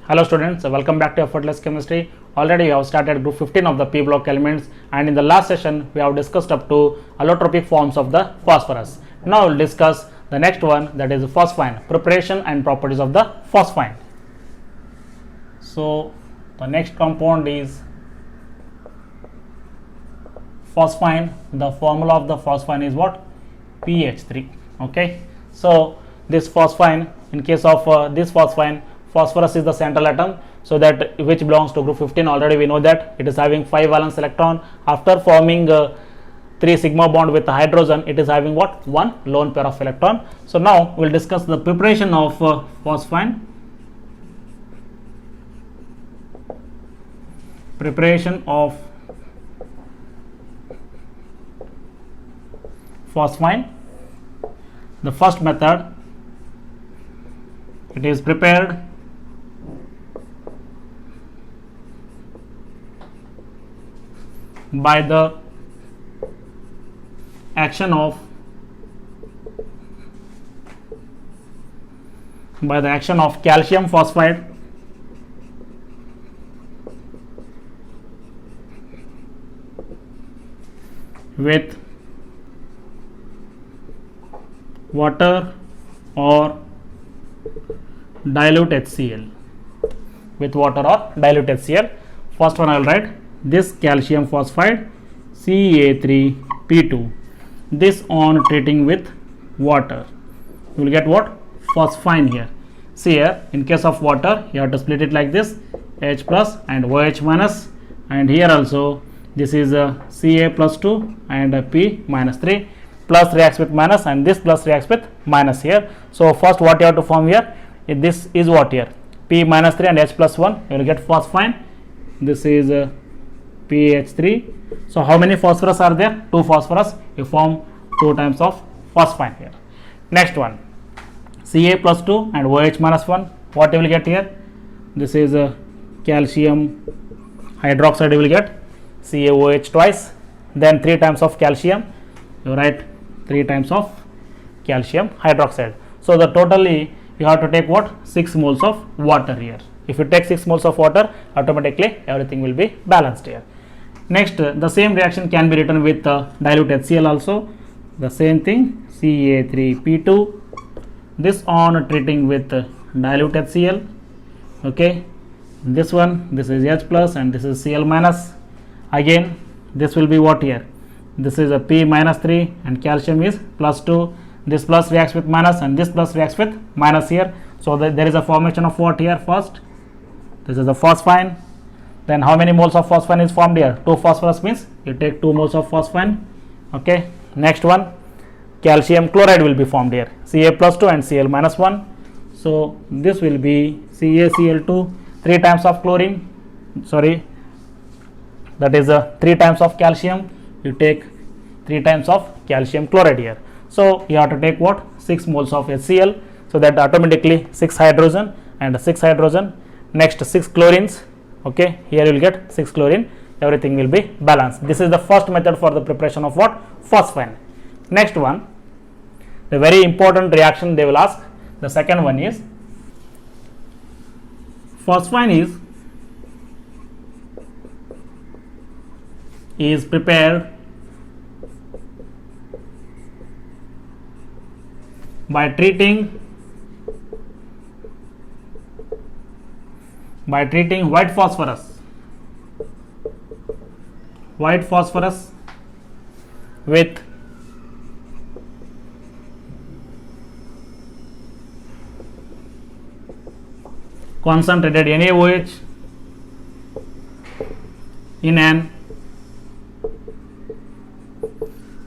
Hello students, welcome back to Effortless Chemistry. Already we have started group 15 of the P block elements, and in the last session we have discussed up to allotropic forms of the phosphorus. Now we will discuss the next one, that is phosphine, preparation and properties of the phosphine. So the next compound is phosphine. The formula of the phosphine is what? PH3. Okay, so this phosphine, in case of this phosphine, phosphorus is the central atom, so that which belongs to group 15. Already we know that it is having 5 valence electron. After forming 3 sigma bond with the hydrogen, it is having what? 1 lone pair of electron. So now we will discuss the preparation of phosphine. Preparation of phosphine. The first method, it is prepared by the action of calcium phosphide with water or dilute HCl. With water or dilute HCl. First one I will write this calcium phosphide Ca3P2. This on treating with water, you will get what? Phosphine here. See here, in case of water you have to split it like this, H plus and OH minus, and here also this is Ca plus 2 and P minus 3. Plus reacts with minus and this plus reacts with minus here. So first what you have to form here, this is what here? P minus 3 and H plus 1, you will get phosphine. This is PH3. So how many phosphorus are there? 2 phosphorus. You form 2 times of phosphine here. Next one, Ca plus 2 and OH minus 1. What you will get here? This is calcium hydroxide. You will get CaOH twice. Then 3 times of calcium. You write 3 times of calcium hydroxide. So the totally you have to take what? 6 moles of water here. If you take 6 moles of water, automatically everything will be balanced here. Next, the same reaction can be written with dilute HCl also. The same thing, Ca3P2. This on treating with dilute HCl. Okay, this one, this is H plus and this is Cl minus. Again, this will be what here? This is a P minus 3 and calcium is plus 2. This plus reacts with minus and this plus reacts with minus here. So there is a formation of what here first? This is a phosphine. Then how many moles of phosphine is formed here? 2 phosphorus means you take 2 moles of phosphine. Okay. Next one, calcium chloride will be formed here. Ca plus 2 and Cl minus 1. So this will be CaCl2, 3 times of chlorine. Sorry, that is 3 times of calcium. You take 3 times of calcium chloride here. So you have to take what? 6 moles of HCl. So that automatically 6 hydrogen and 6 hydrogen. Next 6 chlorines. Okay, here you will get 6 chlorine. Everything will be balanced. This is the first method for the preparation of what? Phosphine. Next one, the very important reaction they will ask. The second one is phosphine is prepared by treating white phosphorus with concentrated NaOH in an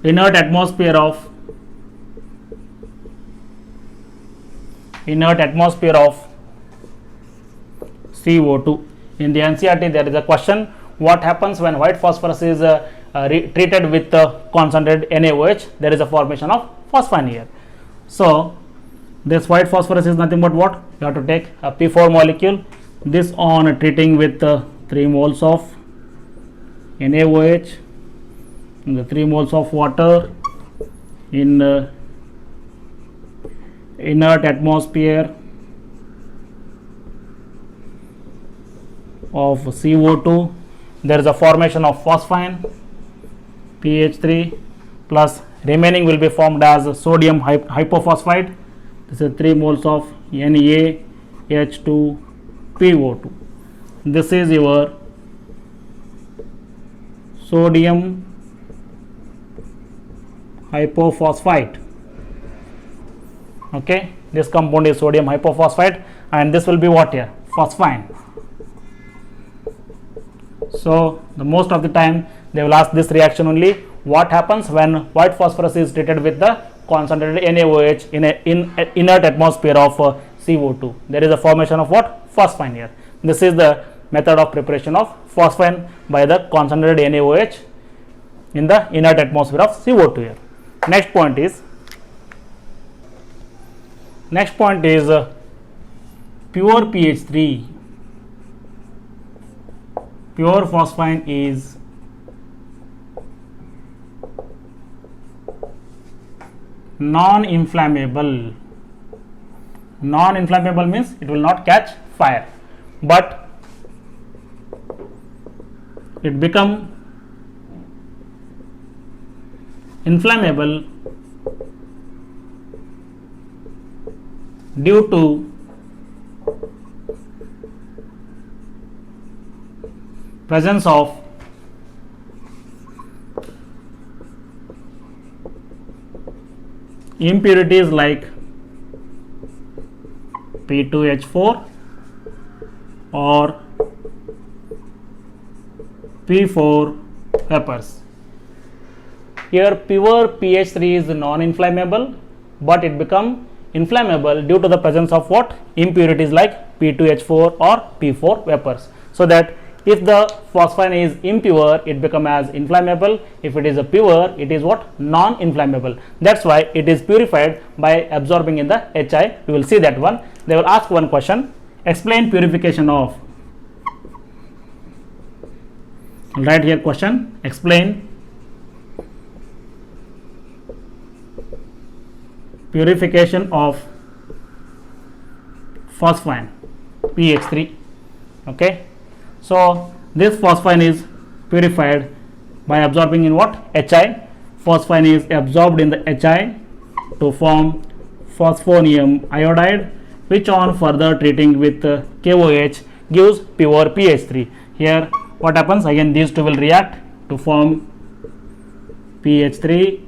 inert atmosphere of CO2. In the NCERT there is a question, what happens when white phosphorus is treated with concentrated NaOH? There is a formation of phosphine here. So this white phosphorus is nothing but what? You have to take a P4 molecule. This on treating with 3 moles of NaOH, the 3 moles of water in inert atmosphere of CO2, there is a formation of phosphine PH3 plus remaining will be formed as sodium hypophosphite. This is 3 moles of NaH2PO2. This is your sodium hypophosphite. Okay, this compound is sodium hypophosphite, and this will be what here? Phosphine. So the most of the time they will ask this reaction only. What happens when white phosphorus is treated with the concentrated NaOH in an inert atmosphere of CO2? There is a formation of what? Phosphine here. This is the method of preparation of phosphine by the concentrated NaOH in the inert atmosphere of CO2 here. Next point is pure PH3. Pure phosphine is non-inflammable. Non-inflammable means it will not catch fire, but it become inflammable due to presence of impurities like P2H4 or P4 vapors. Here pure PH3 is non-inflammable, but it become inflammable due to the presence of what? Impurities like P2H4 or P4 vapors. So that if the phosphine is impure, it become as inflammable. If it is a pure, it is what? Non-inflammable. That's why it is purified by absorbing in the HI. We will see that one. They will ask one question. Explain purification of. Write here question. Explain purification of phosphine PH3. Okay. So this phosphine is purified by absorbing in what? HI. Phosphine is absorbed in the HI to form phosphonium iodide, which on further treating with KOH gives pure PH3. Here what happens? Again these two will react to form PH3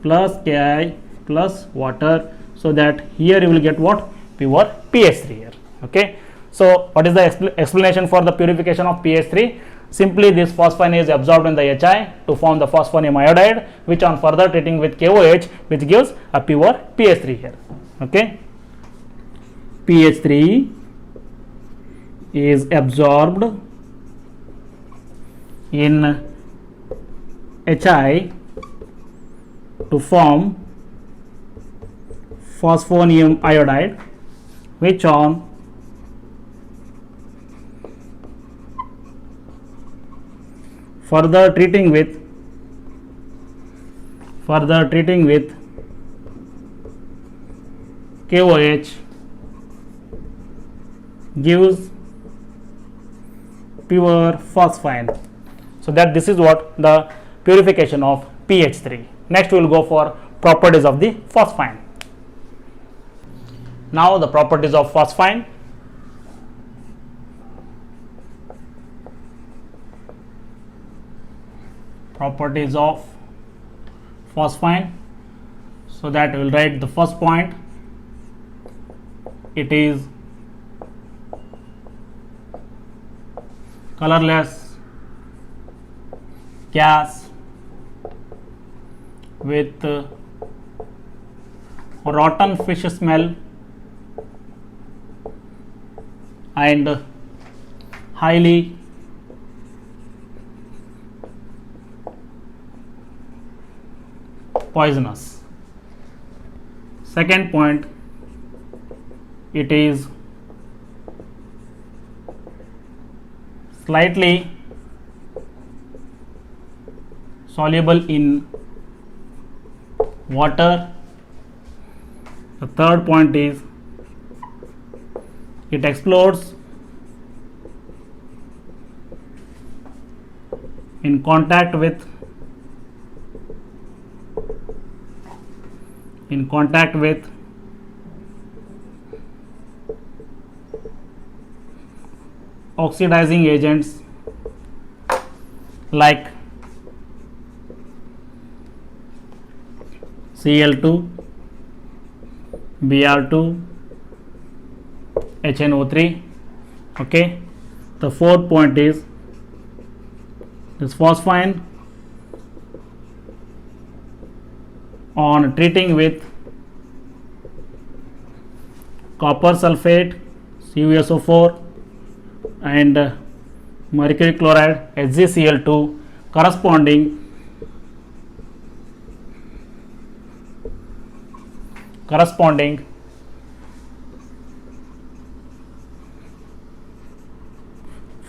plus Ki plus water, so that here you will get what? Pure PH3 here. Okay. So what is the explanation for the purification of PH3? Simply this phosphine is absorbed in the HI to form the phosphonium iodide, which on further treating with KOH, which gives a pure PH3 here. Okay. PH3 is absorbed in HI to form phosphonium iodide, which on further treating with KOH gives pure phosphine. So that this is what the purification of PH3. Next we will go for properties of the phosphine. Now the properties of phosphine. Properties of phosphine. So that we will write the first point. It is colorless gas with rotten fish smell and highly poisonous. Second point, it is slightly soluble in water. The third point is it explodes in contact with oxidizing agents like Cl2, Br2, HNO3. Okay, the fourth point is this phosphine on treating with copper sulfate CuSO4 and mercury chloride HgCl2 corresponding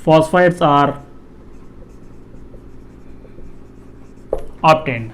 phosphides are obtained.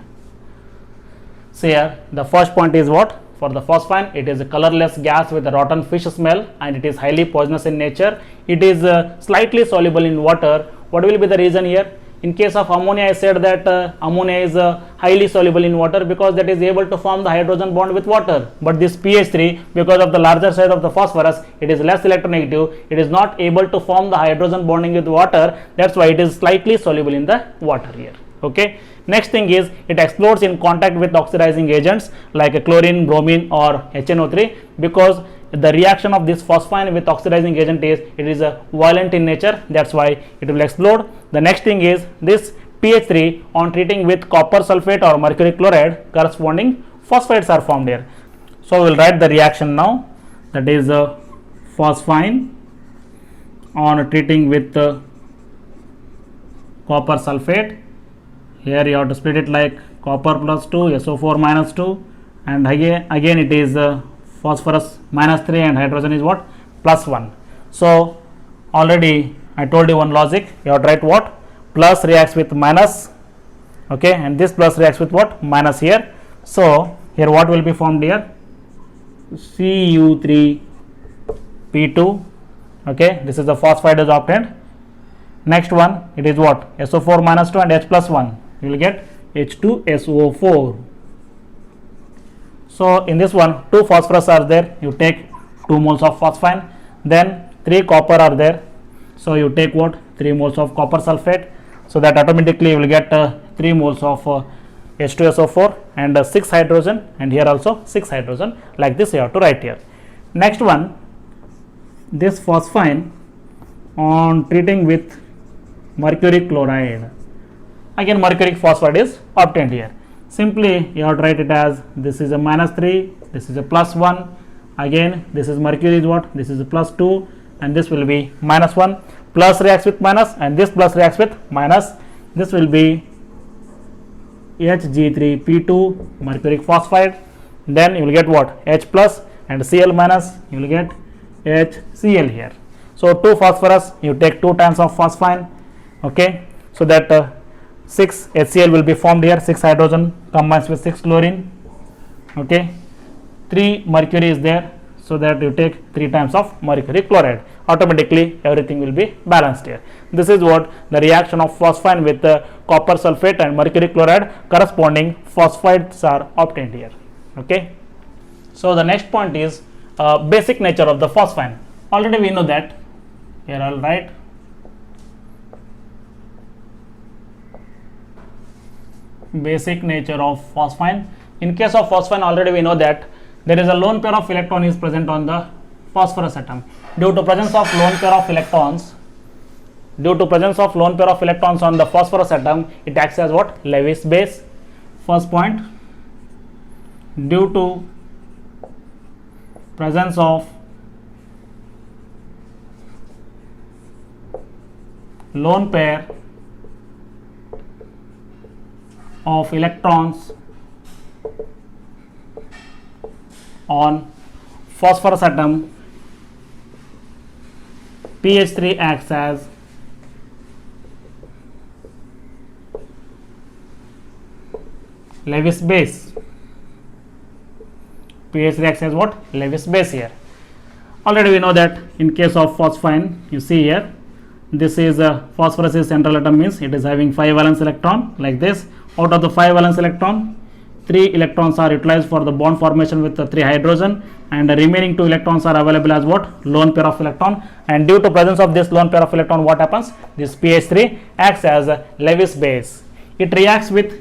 So here the first point is what? For the phosphine, it is a colorless gas with a rotten fish smell and it is highly poisonous in nature. It is slightly soluble in water. What will be the reason here? In case of ammonia, I said that ammonia is highly soluble in water because that is able to form the hydrogen bond with water. But this PH3, because of the larger size of the phosphorus, it is less electronegative. It is not able to form the hydrogen bonding with water. That's why it is slightly soluble in the water here. Okay. Next thing is it explodes in contact with oxidizing agents like chlorine, bromine or HNO3 because the reaction of this phosphine with oxidizing agent is it is violent in nature. That's why it will explode. The next thing is this PH3 on treating with copper sulfate or mercury chloride corresponding phosphides are formed here. So we will write the reaction now. That is phosphine on treating with copper sulfate. Here you have to split it like copper plus 2, SO4 minus 2 and again it is phosphorus minus 3 and hydrogen is what? Plus 1. So already I told you one logic, you have to write what? Plus reacts with minus, okay, and this plus reacts with what? Minus here. So here what will be formed here? Cu3P2, okay, this is the phosphide is obtained. Next one, it is what? SO4 minus 2 and H plus 1. You will get H2SO4. So in this one, 2 phosphorus are there. You take 2 moles of phosphine. Then 3 copper are there. So you take what? 3 moles of copper sulfate. So that automatically you will get 3 moles of H2SO4 and 6 hydrogen. And here also 6 hydrogen. Like this you have to write here. Next one, this phosphine on treating with mercury chloride. Again mercuric phosphide is obtained here. Simply you have to write it as this is a minus 3, this is a plus 1, again this is mercury is what? This is a plus 2 and this will be minus 1. Plus reacts with minus and this plus reacts with minus. This will be Hg3P2 mercuric phosphide. Then you will get what? H plus and Cl minus, you will get HCl here. So 2 phosphorus, you take 2 times of phosphine, okay, so that 6 HCl will be formed here, 6 hydrogen combines with 6 chlorine, okay, 3 mercury is there, so that you take 3 times of mercury chloride. Automatically everything will be balanced here. This is what the reaction of phosphine with copper sulfate and mercury chloride corresponding phosphides are obtained here. Okay. So the next point is basic nature of the phosphine. Already we know that. Here I will write basic nature of phosphine. In case of phosphine, already we know that there is a lone pair of electron is present on the phosphorus atom. Due to presence of lone pair of electrons on the phosphorus atom, it acts as what? Lewis base. First point, due to presence of lone pair of electrons on phosphorus atom, PH3 acts as Lewis base. PH3 acts as what? Lewis base here. Already we know that in case of phosphine, you see here, This is phosphorus is central atom, means it is having 5 valence electron like this. Out of the 5 valence electron, 3 electrons are utilized for the bond formation with the 3 hydrogen, and the remaining 2 electrons are available as what? Lone pair of electron. And due to presence of this lone pair of electron, what happens? This pH3 acts as a Lewis base. It reacts with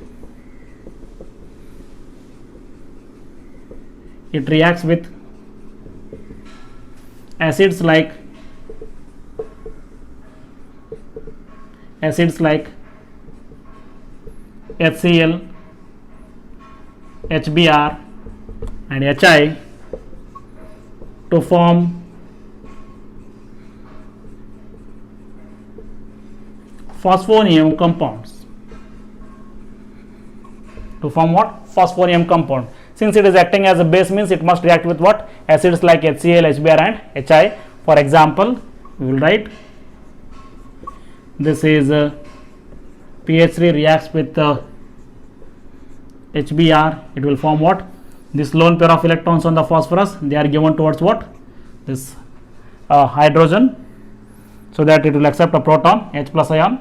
acids like HCl, HBr and HI to form phosphonium compounds. To form what? Phosphonium compound. Since it is acting as a base, means it must react with what? Acids like HCl, HBr and HI. For example, we will write this is pH3 reacts with HBr. It will form what? This lone pair of electrons on the phosphorus, they are given towards what? This hydrogen, so that it will accept a proton, H plus ion,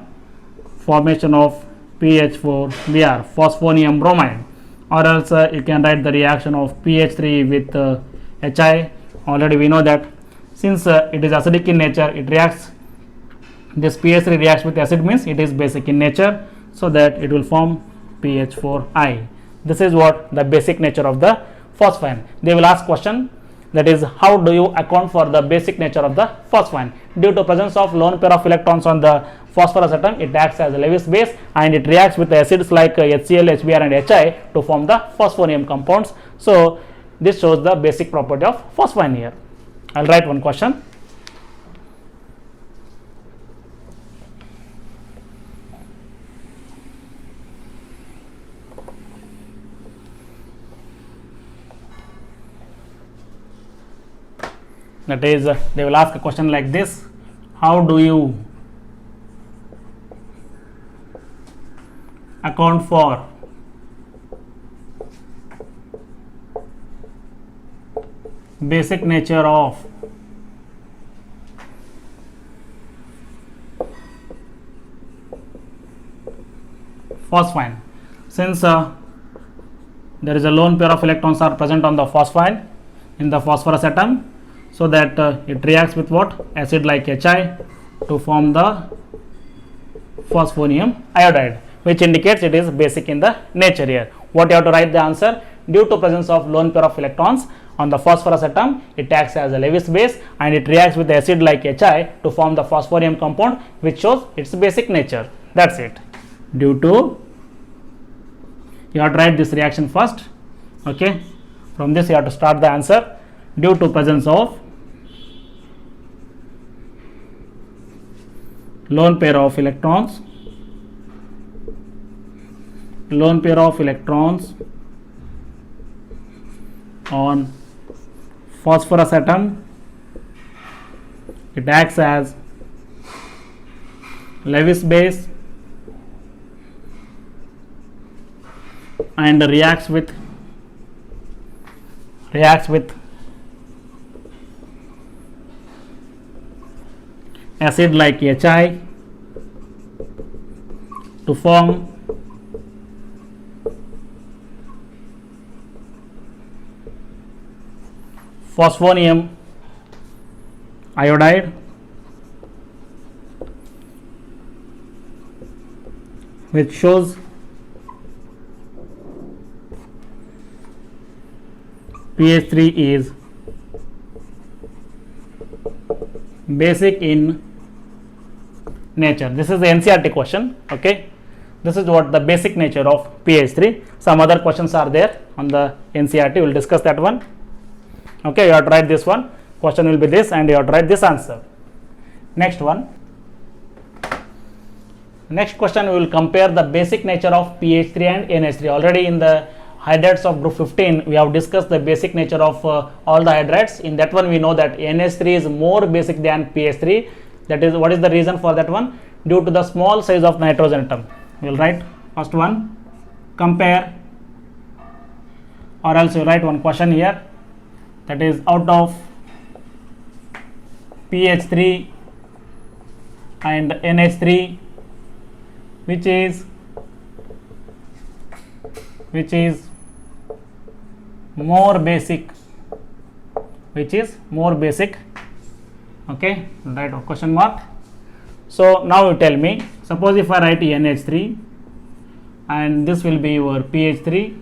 formation of PH4Br, phosphonium bromide. Or else you can write the reaction of pH3 with HI. Already we know that since it is acidic in nature, it reacts, this pH3 reacts with acid, means it is basic in nature, so that it will form PH4I. This is what the basic nature of the phosphine. They will ask question, that is, how do you account for the basic nature of the phosphine? Due to presence of lone pair of electrons on the phosphorus atom, it acts as a Lewis base and it reacts with acids like HCl, HBr and HI to form the phosphonium compounds. So this shows the basic property of phosphine here. I'll write one question. That is, they will ask a question like this: how do you account for basic nature of phosphine? Since there is a lone pair of electrons are present on the phosphine in the phosphorus atom, so that it reacts with what? Acid like HI to form the phosphonium iodide, which indicates it is basic in the nature here. What you have to write the answer? Due to presence of lone pair of electrons on the phosphorus atom, it acts as a Lewis base and it reacts with acid like HI to form the phosphorium compound, which shows its basic nature. That's it. Due to, you have to write this reaction first. Okay, from this you have to start the answer. Due to presence of lone pair of electrons on phosphorus atom, it acts as Lewis base and reacts with acid like HI to form phosphonium iodide, which shows pH3 is basic in nature. This is the NCERT question. Okay, this is what the basic nature of pH3. Some other questions are there on the NCERT. We will discuss that one. Okay, you have to write this one. Question will be this, and you have to write this answer. Next one. Next question, we will compare the basic nature of pH3 and NH3. Already in the hydrides of group 15, we have discussed the basic nature of all the hydrides. In that one, we know that NH3 is more basic than pH3. That is, what is the reason for that one? Due to the small size of nitrogen atom. We will write first one, compare, or else you write one question here, that is, out of pH3 and NH3, which is more basic, okay, right, question mark. So now you tell me, suppose if I write NH3 and this will be your PH3,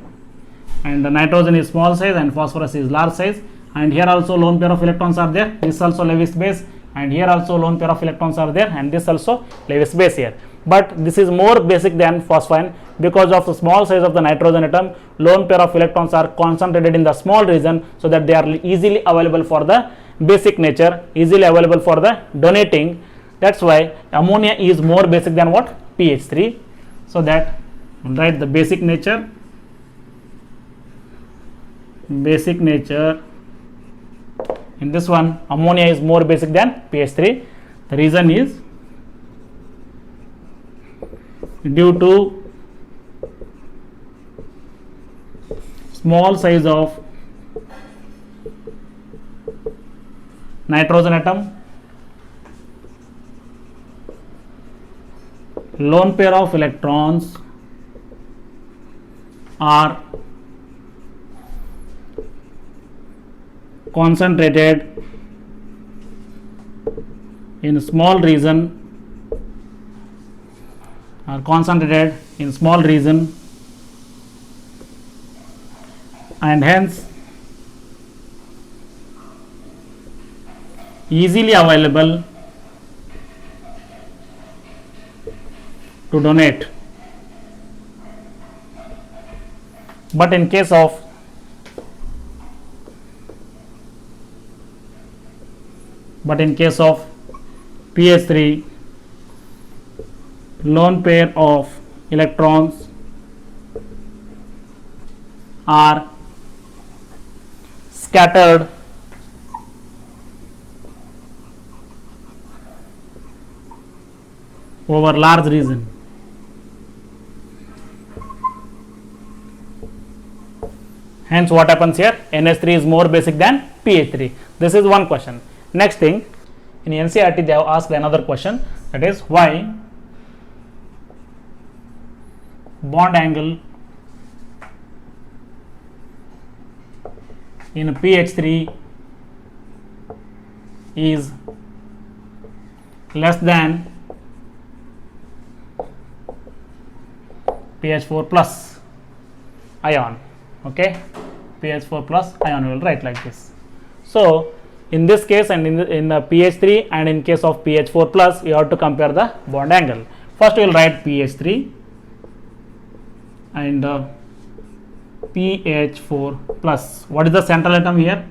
and the nitrogen is small size and phosphorus is large size, and here also lone pair of electrons are there, this also Lewis base, and here also lone pair of electrons are there, and this also Lewis base here. But this is more basic than phosphine because of the small size of the nitrogen atom. Lone pair of electrons are concentrated in the small region, so that they are easily available for the basic nature, easily available for the donating. That's why ammonia is more basic than what? PH3. So that write the basic nature. In this one, ammonia is more basic than PH3. The reason is due to small size of nitrogen atom, lone pair of electrons are concentrated in small region, and hence easily available to donate. But in case of PH3, lone pair of electrons are scattered over large region. Hence what happens here? NH3 is more basic than PH3. This is one question. Next thing, in NCERT they have asked another question, that is why bond angle in PH3 is less than PH4 plus ion. Okay, PH4 plus ion, we will write like this. So in this case, and in the PH3 and in case of PH4 plus, you have to compare the bond angle. First we will write PH3 and PH4 plus. What is the central atom here?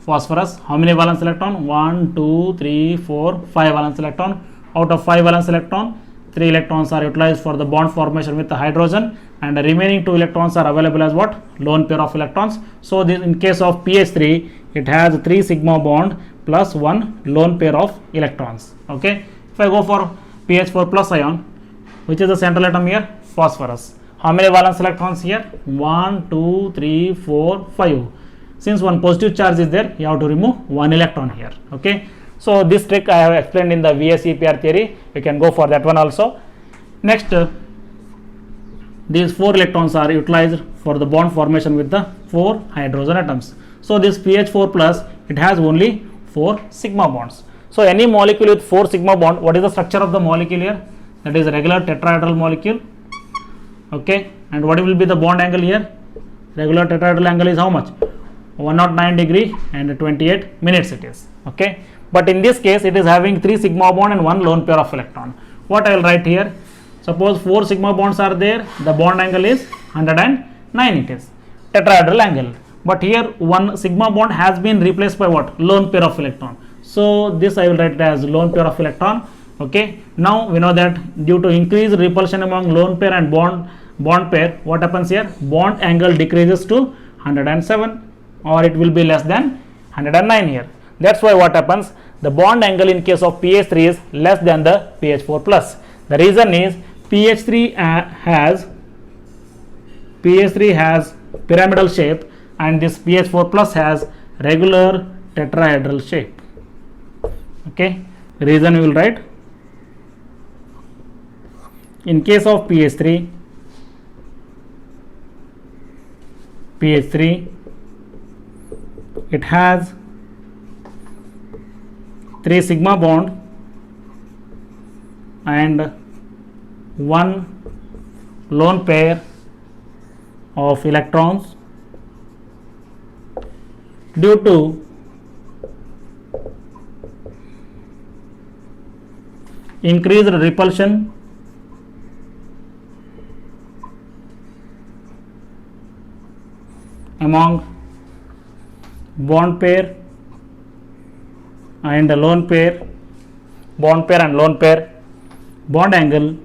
Phosphorus. How many valence electron? 1, 2, 3, 4, 5 valence electron. Out of 5 valence electron, 3 electrons are utilized for the bond formation with the hydrogen, and the remaining 2 electrons are available as what? Lone pair of electrons. So this, in case of PH3, it has 3 sigma bond plus 1 lone pair of electrons. Okay, if I go for PH4 plus ion, which is the central atom here? Phosphorus. How many valence electrons here? 1, 2, 3, 4, 5. Since one positive charge is there, you have to remove 1 electron here. Okay, so this trick I have explained in the VSEPR theory. You can go for that one also. Next, these 4 electrons are utilized for the bond formation with the 4 hydrogen atoms. So this PH4 plus, it has only 4 sigma bonds. So any molecule with 4 sigma bond, what is the structure of the molecule here? That is a regular tetrahedral molecule. Okay, and what will be the bond angle here? Regular tetrahedral angle is how much? 109 degree and 28 minutes it is. Okay, but in this case it is having 3 sigma bond and 1 lone pair of electron. What I will write here? Suppose 4 sigma bonds are there, the bond angle is 109, it is tetrahedral angle. But here 1 sigma bond has been replaced by what? Lone pair of electron. So this I will write it as lone pair of electron. Okay, now we know that due to increased repulsion among lone pair and bond pair, what happens here? Bond angle decreases to 107, or it will be less than 109 here. That's why what happens? The bond angle in case of PH3 is less than the PH4 plus. The reason is PH3 has pyramidal shape, and this PH4 plus has regular tetrahedral shape. Okay, reason we will write In case of pH3, it has 3 sigma bond and 1 lone pair of electrons. Due to increased repulsion among bond pair and lone pair, bond angle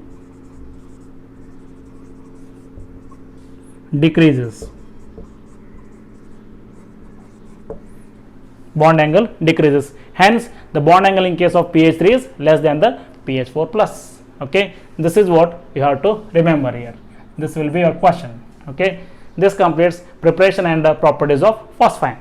decreases. Hence, the bond angle in case of pH 3 is less than the pH 4 plus. Okay, this is what you have to remember here. This will be your question. Okay, this completes preparation and properties of phosphine.